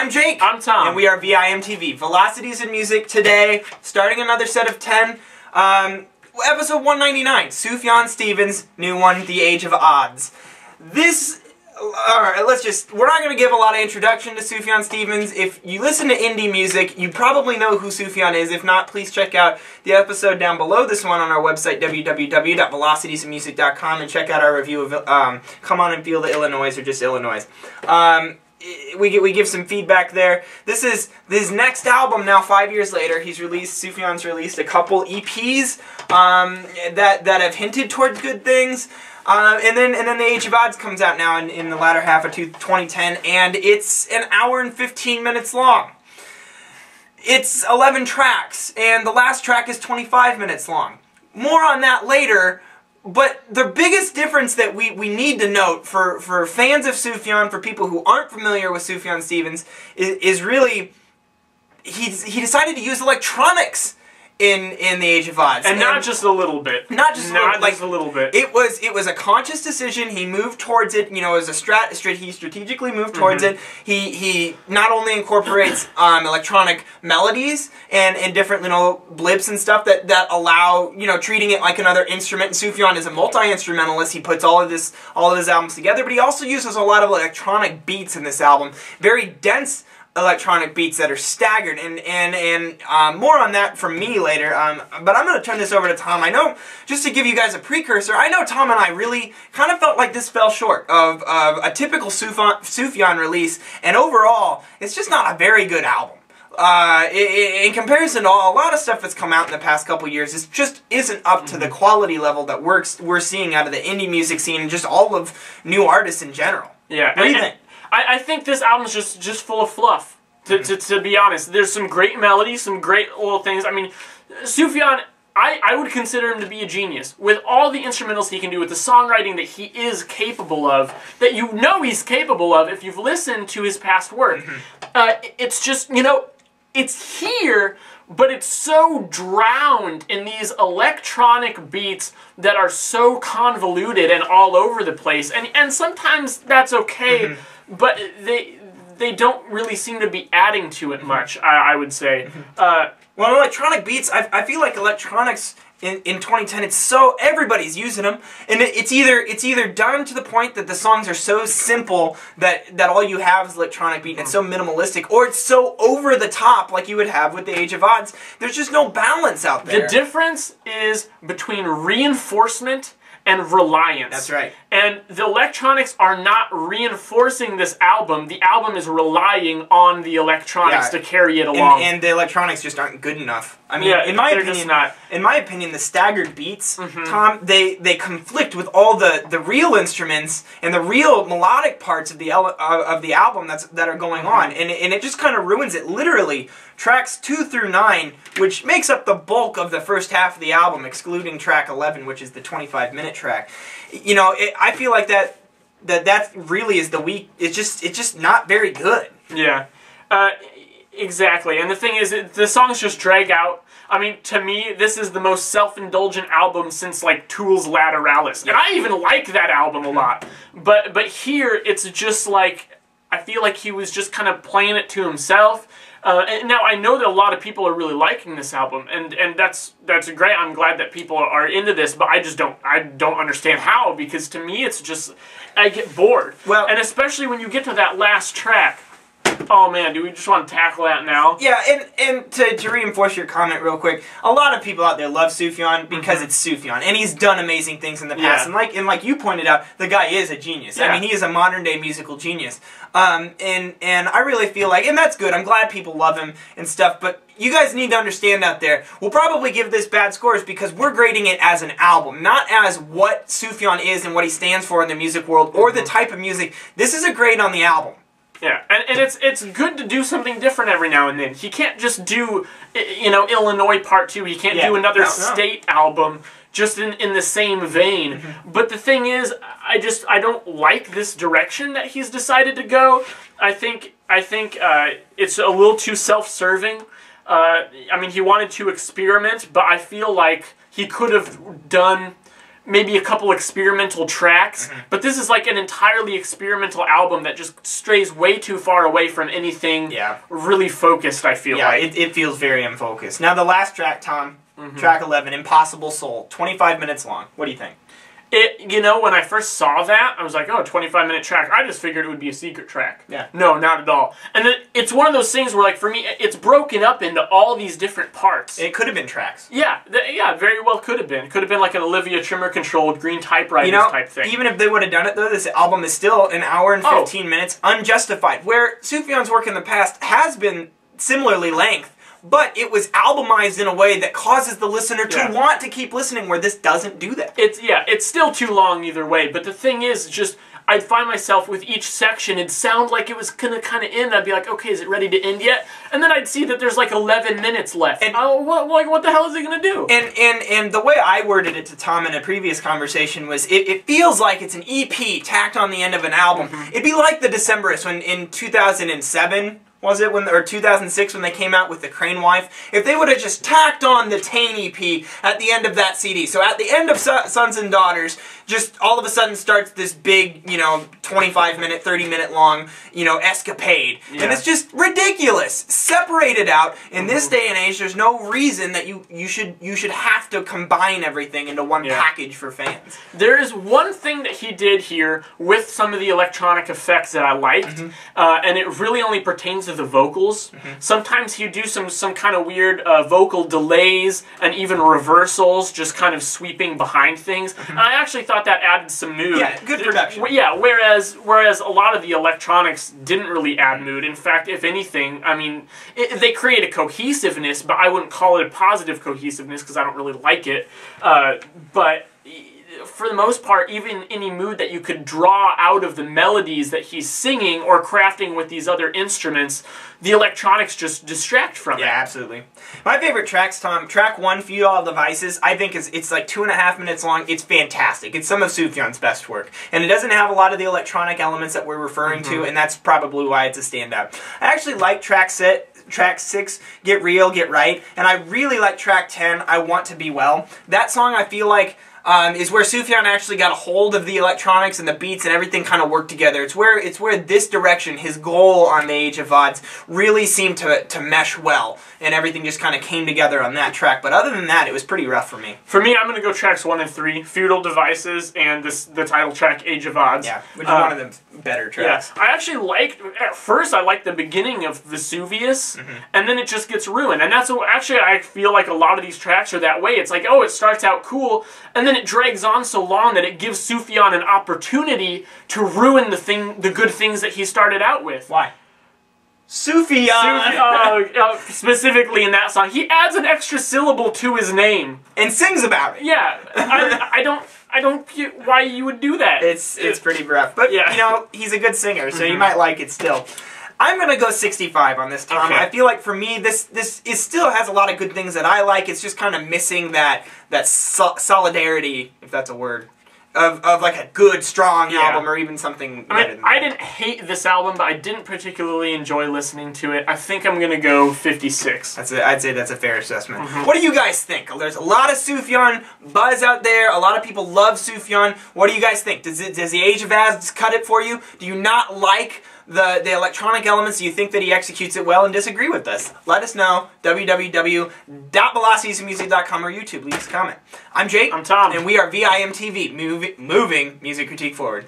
I'm Jake. I'm Tom. And we are VIMTV. Velocities in Music today, starting another set of 10. Episode 199, Sufjan Stevens, new one, The Age of Odds. Alright, we're not going to give a lot of introduction to Sufjan Stevens. If you listen to indie music, you probably know who Sufjan is. If not, please check out the episode down below this one on our website, www.velocitiesinmusic.com, and check out our review of Come On and Feel the Illinois, or just Illinois. We give some feedback there. This is his next album now, 5 years later. Sufjan's released a couple EPs that have hinted towards good things. And then The Age of Odds comes out now in the latter half of 2010, and it's an hour and 15 minutes long. It's 11 tracks, and the last track is 25 minutes long. More on that later, but the biggest difference that we need to note for fans of Sufjan, for people who aren't familiar with Sufjan Stevens, is really he decided to use electronics in The Age of Odds, and not just a little bit. Not just a little bit. It was a conscious decision. He moved towards it. You know, as he strategically moved towards it. He not only incorporates electronic melodies and different little blips and stuff that allow, you know, treating it like another instrument. And Sufjan is a multi-instrumentalist. He puts all of his albums together, but he also uses a lot of electronic beats in this album. Very dense electronic beats that are staggered, and more on that from me later, but I'm going to turn this over to Tom. I know, just to give you guys a precursor, I know Tom and I really kind of felt like this fell short of a typical Sufjan release, and overall, it's just not a very good album. In comparison to a lot of stuff that's come out in the past couple years, it just isn't up to the quality level that we're seeing out of the indie music scene and just all of new artists in general. Yeah. What do you think? I think this album's just full of fluff, to be honest. There's some great melodies, some great little things. I mean, Sufjan, I would consider him to be a genius. With all the instrumentals he can do, with the songwriting that he is capable of, that you know he's capable of if you've listened to his past work. It's just, you know, it's here, but it's so drowned in these electronic beats that are so convoluted and all over the place. And sometimes that's okay. But they don't really seem to be adding to it much, I would say. Well, electronic beats, I feel like electronics in 2010, it's so, everybody's using them, and it's either done to the point that the songs are so simple that all you have is electronic beat and it's so minimalistic, or it's so over the top like you would have with The Age of Odds. There's just no balance out there. The difference is between reinforcement and reliance. That's right. And the electronics are not reinforcing this album. The album is relying on the electronics to carry it along. And the electronics just aren't good enough. I mean, in my opinion, the staggered beats, Tom, they conflict with all the real instruments and the real melodic parts of the album that are going on, and it just kind of ruins it. Literally, tracks 2 through 9, which makes up the bulk of the first half of the album, excluding track 11, which is the 25-minute track. You know, I feel like that really is the weak. It's just not very good. Yeah, exactly. And the thing is, the songs just drag out. I mean, to me, this is the most self-indulgent album since, like, Tool's Lateralis. And I even like that album a lot. But here, it's just like, I feel like he was just kind of playing it to himself. And now, I know that a lot of people are really liking this album, and that's great. I'm glad that people are into this, but I don't understand how, because to me, it's just, I get bored. Well, and especially when you get to that last track. Oh man, do we just want to tackle that now? Yeah, and to reinforce your comment real quick, a lot of people out there love Sufjan because it's Sufjan, and he's done amazing things in the past. And like you pointed out, the guy is a genius. I mean, he is a modern day musical genius. And I really feel like, and that's good. I'm glad people love him and stuff. But you guys need to understand out there, we'll probably give this bad scores because we're grading it as an album, not as what Sufjan is and what he stands for in the music world or the type of music. This is a grade on the album. Yeah, and it's good to do something different every now and then. He can't just do, you know, Illinois Part 2. He can't do another state album just in the same vein. But the thing is, I don't like this direction that he's decided to go. I think it's a little too self-serving. I mean, he wanted to experiment, but I feel like he could have done maybe a couple experimental tracks, but this is like an entirely experimental album that just strays way too far away from anything really focused, I feel like. Yeah, it feels very unfocused. Now the last track, Tom, track 11, Impossible Soul, 25 minutes long. What do you think? You know, when I first saw that, I was like, oh, 25-minute track. I just figured it would be a secret track. Yeah. No, not at all. And it's one of those things where, like, for me, it's broken up into all these different parts. It could have been tracks. Yeah, very well could have been. Could have been like an Olivia Trimmer-controlled green typewriters type thing. Even if they would have done it, though, this album is still an hour and 15 minutes, unjustified. Where Sufjan's work in the past has been similarly length, but it was albumized in a way that causes the listener to want to keep listening, where this doesn't do that. It's still too long either way, but the thing is, just, I'd find myself with each section, it'd sound like it was gonna kind of end. I'd be like, okay, is it ready to end yet? And then I'd see that there's like 11 minutes left. And what the hell is it gonna do? And the way I worded it to Tom in a previous conversation was, it feels like it's an EP tacked on the end of an album. It'd be like the Decemberists when in 2007, was it, or 2006 when they came out with The Crane Wife? If they would have just tacked on the Tane EP at the end of that CD. So at the end of Sons and Daughters, just all of a sudden starts this big, 25-minute, 30-minute long, escapade. And it's just ridiculous. Separate it out. In this day and age, there's no reason that you should have to combine everything into one package for fans. There is one thing that he did here with some of the electronic effects that I liked, and it really only pertains to the vocals. Sometimes he'd do some kind of weird vocal delays and even reversals, just kind of sweeping behind things. And I actually thought that added some mood. Yeah, good production. Yeah, whereas a lot of the electronics didn't really add mood. In fact, if anything, I mean, they create a cohesiveness, but I wouldn't call it a positive cohesiveness because I don't really like it. But for the most part, even any mood that you could draw out of the melodies that he's singing or crafting with these other instruments, the electronics just distract from it. Yeah, absolutely. My favorite tracks, Tom, track 1, Feudal Devices, I think it's like 2.5 minutes long. It's fantastic. It's some of Sufjan's best work. And it doesn't have a lot of the electronic elements that we're referring to, and that's probably why it's a standout. I actually like track 6, Get Real, Get Right, and I really like track 10, I Want to Be Well. That song, I feel like, is where Sufjan actually got a hold of the electronics and the beats and everything kind of worked together. It's where this direction, his goal on the Age of Odds, really seemed to mesh well, and everything just kind of came together on that track. But other than that, it was pretty rough for me. For me, I'm going to go tracks 1 and 3, Feudal Devices, and the title track, Age of Odds. Yeah, which is one of the better tracks. Yeah, I actually liked, at first I liked the beginning of Vesuvius, and then it just gets ruined. And that's what, actually, I feel like a lot of these tracks are that way. It's like, oh, it starts out cool, and then it drags on so long that it gives Sufjan an opportunity to ruin the good things that he started out with. Why? Sufjan! Specifically in that song. He adds an extra syllable to his name. And sings about it. Yeah. I don't get why you would do that. It's pretty rough. But, he's a good singer, so you might like it still. I'm going to go 65 on this, Tom. I feel like for me, it still has a lot of good things that I like. It's just kind of missing that solidarity, if that's a word, of like a good, strong album or even something better than that. I didn't hate this album, but I didn't particularly enjoy listening to it. I think I'm going to go 56. I'd say that's a fair assessment. What do you guys think? There's a lot of Sufjan buzz out there. A lot of people love Sufjan. What do you guys think? Does the Age of Odds cut it for you? Do you not like the electronic elements? Do you think that he executes it well, and disagree with us? Let us know. www.velocitiesmusic.com or YouTube. Leave us a comment. I'm Jake. I'm Tom. And we are VIMTV, moving music critique forward.